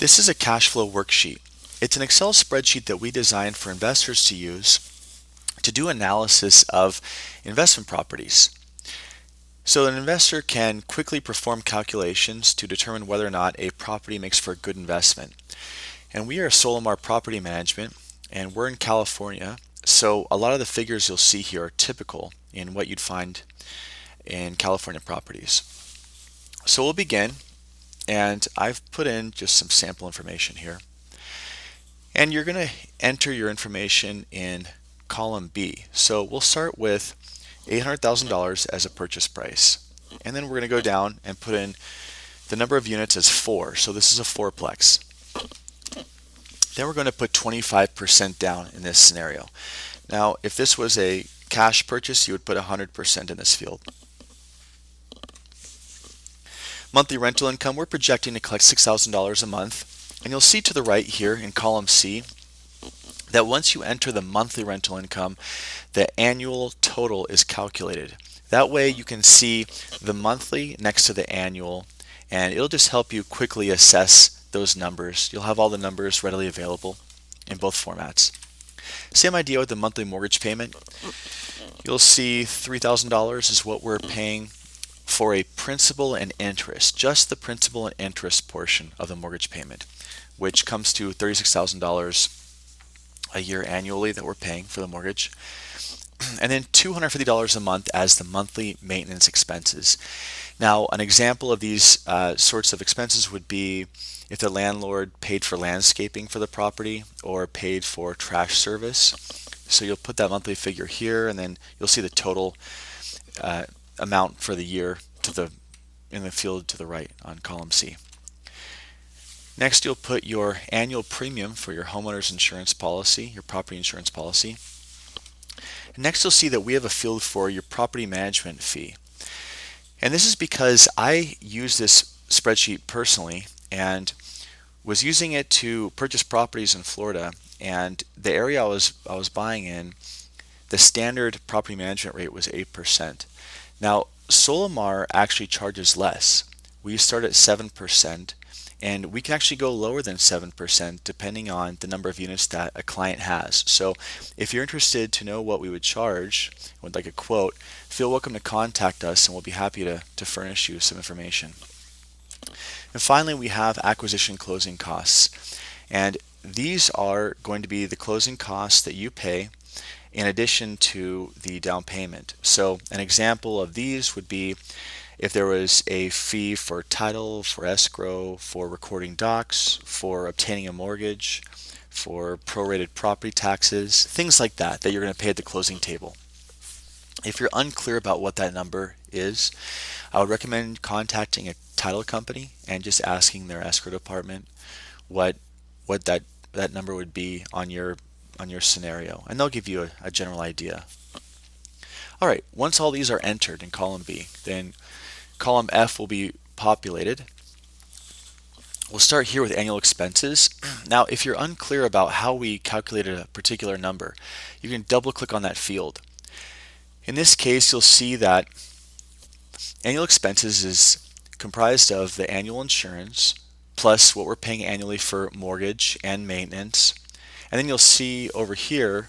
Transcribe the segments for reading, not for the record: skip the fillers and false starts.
This is a cash flow worksheet. It's an Excel spreadsheet that we designed for investors to use to do analysis of investment properties. So an investor can quickly perform calculations to determine whether or not a property makes for a good investment. And we are Solomar Property Management, and we're in California, so a lot of the figures you'll see here are typical in what you'd find in California properties. So we'll begin, and I've put in just some sample information here. And you're going to enter your information in column B. So we'll start with $800,000 as a purchase price. And then we're going to go down and put in the number of units as 4. So this is a fourplex. Then we're going to put 25% down in this scenario. Now, if this was a cash purchase, you would put 100% in this field. Monthly rental income, we're projecting to collect $6,000 a month. And you'll see to the right here in column C that once you enter the monthly rental income, the annual total is calculated. That way you can see the monthly next to the annual, and it'll just help you quickly assess those numbers. You'll have all the numbers readily available in both formats. Same idea with the monthly mortgage payment. You'll see $3,000 is what we're paying for a principal and interest, just the principal and interest portion of the mortgage payment, which comes to $36,000 a year annually that we're paying for the mortgage. And then $250 a month as the monthly maintenance expenses. Now, an example of these sorts of expenses would be if the landlord paid for landscaping for the property or paid for trash service. So you'll put that monthly figure here, and then you'll see the total amount for the year in the field to the right on column C. Next, you'll put your annual premium for your homeowner's insurance policy, your property insurance policy. Next, you'll see that we have a field for your property management fee. And this is because I use this spreadsheet personally and was using it to purchase properties in Florida, and the area I was buying in, the standard property management rate was 8%. Now, Solomar actually charges less. We start at 7%, and we can actually go lower than 7% depending on the number of units that a client has. So if you're interested to know what we would charge, would like a quote, feel welcome to contact us, and we'll be happy to furnish you some information. And finally, we have acquisition closing costs. And these are going to be the closing costs that you pay in addition to the down payment. So an example of these would be if there was a fee for title, for escrow, for recording docs, for obtaining a mortgage, for prorated property taxes, things like that you're going to pay at the closing table. If you're unclear about what that number is, I would recommend contacting a title company and just asking their escrow department what that number would be on your scenario, and they'll give you a general idea. All right, once all these are entered in column B, then column F will be populated. We'll start here with annual expenses. Now, if you're unclear about how we calculated a particular number, you can double click on that field. In this case, you'll see that annual expenses is comprised of the annual insurance plus what we're paying annually for mortgage and maintenance. And then you'll see over here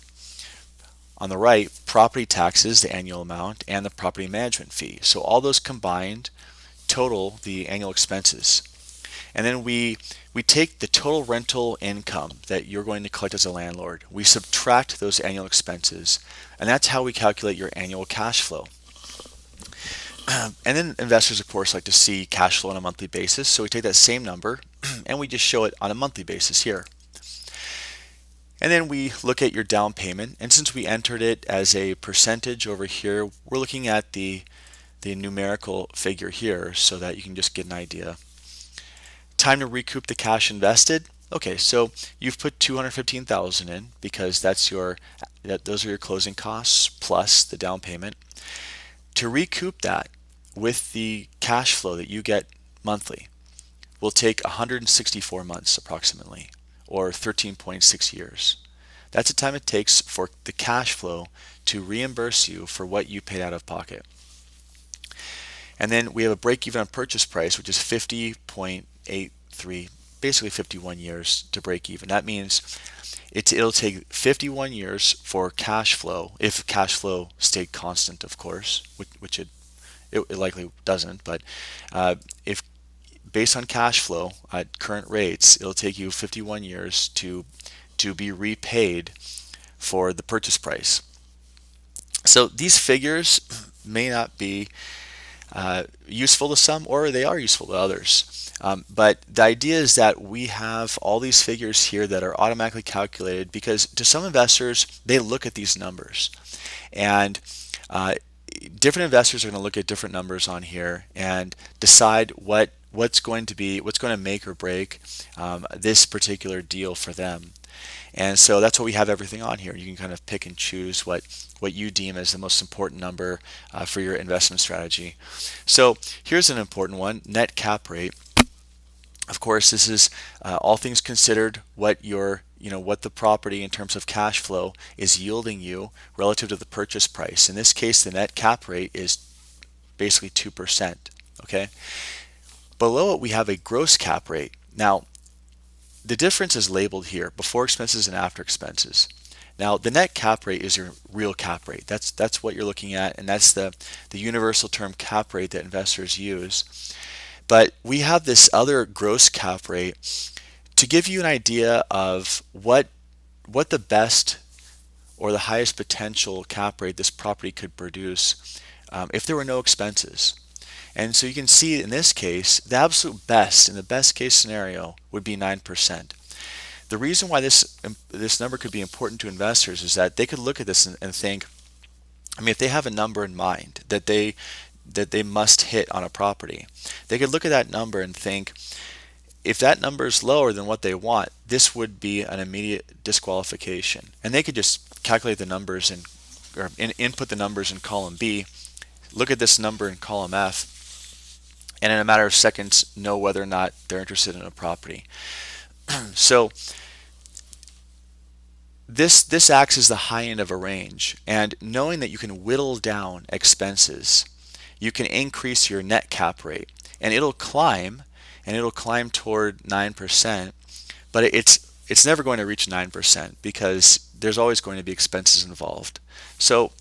on the right, property taxes, the annual amount, and the property management fee. So all those combined total the annual expenses. And then we take the total rental income that you're going to collect as a landlord. We subtract those annual expenses, and that's how we calculate your annual cash flow. And then investors, of course, like to see cash flow on a monthly basis. So we take that same number and we just show it on a monthly basis here. And then we look at your down payment, and since we entered it as a percentage over here, we're looking at the numerical figure here so that you can just get an idea. Time to recoup the cash invested. Okay, so you've put $215,000 in because those are your closing costs plus the down payment. To recoup that with the cash flow that you get monthly will take 164 months approximately, or 13.6 years. That's the time it takes for the cash flow to reimburse you for what you paid out of pocket. And then we have a break even on purchase price, which is 50.83 basically 51 years to break even. That means it'll take 51 years for cash flow, if cash flow stayed constant, of course, which it likely doesn't, but if based on cash flow at current rates, it'll take you 51 years to be repaid for the purchase price. So these figures may not be useful to some, or they are useful to others. But the idea is that we have all these figures here that are automatically calculated, because to some investors, they look at these numbers. And different investors are going to look at different numbers on here and decide what's going to make or break this particular deal for them. And so that's what we have everything on here. You can kind of pick and choose what you deem as the most important number for your investment strategy. So here's an important one: net cap rate. Of course, this is all things considered, what the property in terms of cash flow is yielding you relative to the purchase price. In this case, the net cap rate is basically 2%. Okay. Below it, we have a gross cap rate. Now, the difference is labeled here: before expenses and after expenses. Now, the net cap rate is your real cap rate. That's what you're looking at, and that's the universal term cap rate that investors use. But we have this other gross cap rate to give you an idea of what the best or the highest potential cap rate this property could produce if there were no expenses. And so you can see in this case, the absolute best, in the best case scenario, would be 9%. The reason why this number could be important to investors is that they could look at this and think, if they have a number in mind that they must hit on a property, they could look at that number and think, if that number is lower than what they want, this would be an immediate disqualification. And they could just calculate the numbers or input the numbers in column B, look at this number in column F, and in a matter of seconds know whether or not they're interested in a property. So this acts as the high end of a range, and knowing that you can whittle down expenses, you can increase your net cap rate, and it'll climb toward 9%, but it's never going to reach 9% because there's always going to be expenses involved. So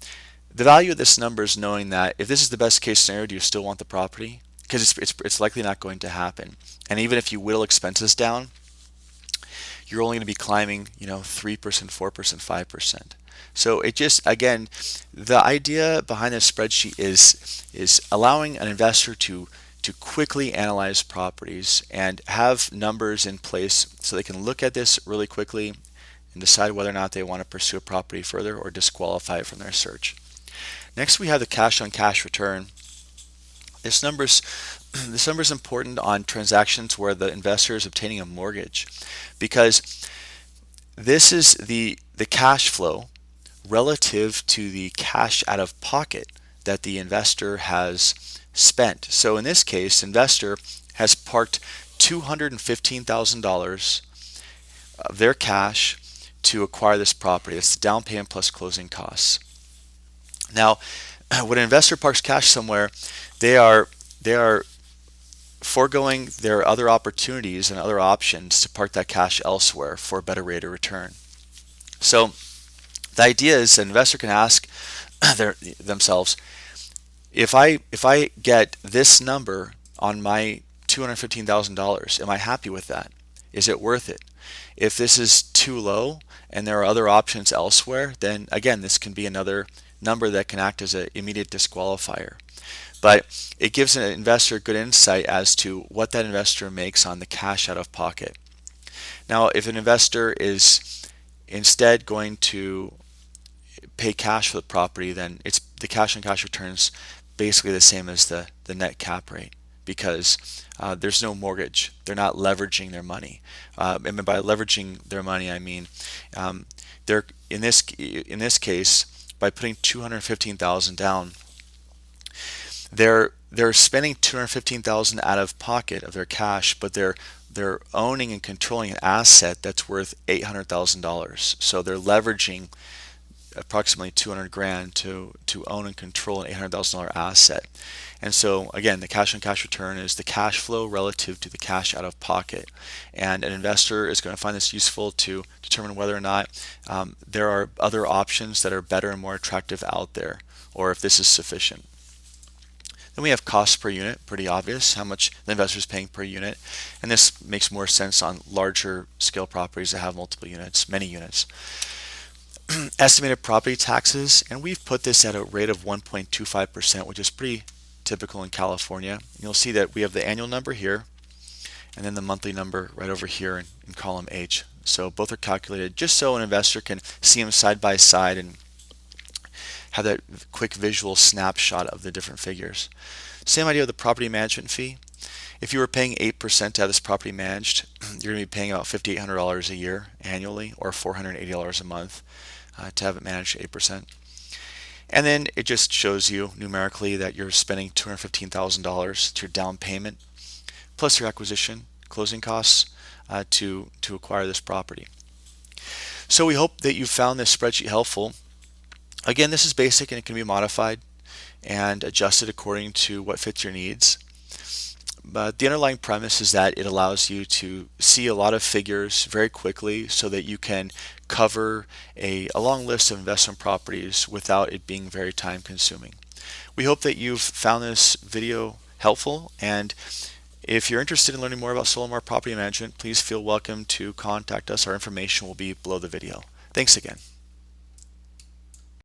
the value of this number is knowing that if this is the best case scenario, do you still want the property? Because it's likely not going to happen. And even if you whittle expenses down, you're only going to be climbing 3%, 4%, 5%. So it just, again, the idea behind this spreadsheet is allowing an investor to quickly analyze properties and have numbers in place so they can look at this really quickly and decide whether or not they want to pursue a property further or disqualify it from their search. Next, we have the cash on cash return. This number is important on transactions where the investor is obtaining a mortgage, because this is the cash flow relative to the cash out of pocket that the investor has spent. So in this case, investor has parked $215,000 of their cash to acquire this property. It's the down payment plus closing costs. Now, when an investor parks cash somewhere, they are foregoing their other opportunities and other options to park that cash elsewhere for a better rate of return. So the idea is an investor can ask themselves, if I get this number on my $215,000, am I happy with that? Is it worth it? If this is too low and there are other options elsewhere, then again, this can be another number that can act as an immediate disqualifier. But it gives an investor good insight as to what that investor makes on the cash out of pocket. Now, if an investor is instead going to pay cash for the property, then it's the cash on cash returns basically the same as the net cap rate, because there's no mortgage. They're not leveraging their money. And by leveraging their money, I mean they're in this case, by putting $215,000 down, they're spending $215,000 out of pocket of their cash, but they're owning and controlling an asset that's worth $800,000. So they're leveraging approximately 200 grand to own and control an $800,000 asset. And so again, the cash on cash return is the cash flow relative to the cash out of pocket. And an investor is going to find this useful to determine whether or not there are other options that are better and more attractive out there, or if this is sufficient. Then we have cost per unit, pretty obvious, how much the investor is paying per unit. And this makes more sense on larger scale properties that have multiple units, many units. Estimated property taxes, and we've put this at a rate of 1.25%, which is pretty typical in California. You'll see that we have the annual number here, and then the monthly number right over here in column H. So both are calculated just so an investor can see them side by side and have that quick visual snapshot of the different figures. Same idea with the property management fee. If you were paying 8% to have this property managed, you're going to be paying about $5,800 a year annually, or $480 a month to have it managed 8%. And then it just shows you numerically that you're spending $215,000 to your down payment, plus your acquisition closing costs to acquire this property. So we hope that you found this spreadsheet helpful. Again, this is basic and it can be modified and adjusted according to what fits your needs. But the underlying premise is that it allows you to see a lot of figures very quickly so that you can cover a long list of investment properties without it being very time consuming. We hope that you've found this video helpful, and if you're interested in learning more about Solimar Property Management, please feel welcome to contact us. Our information will be below the video. Thanks again.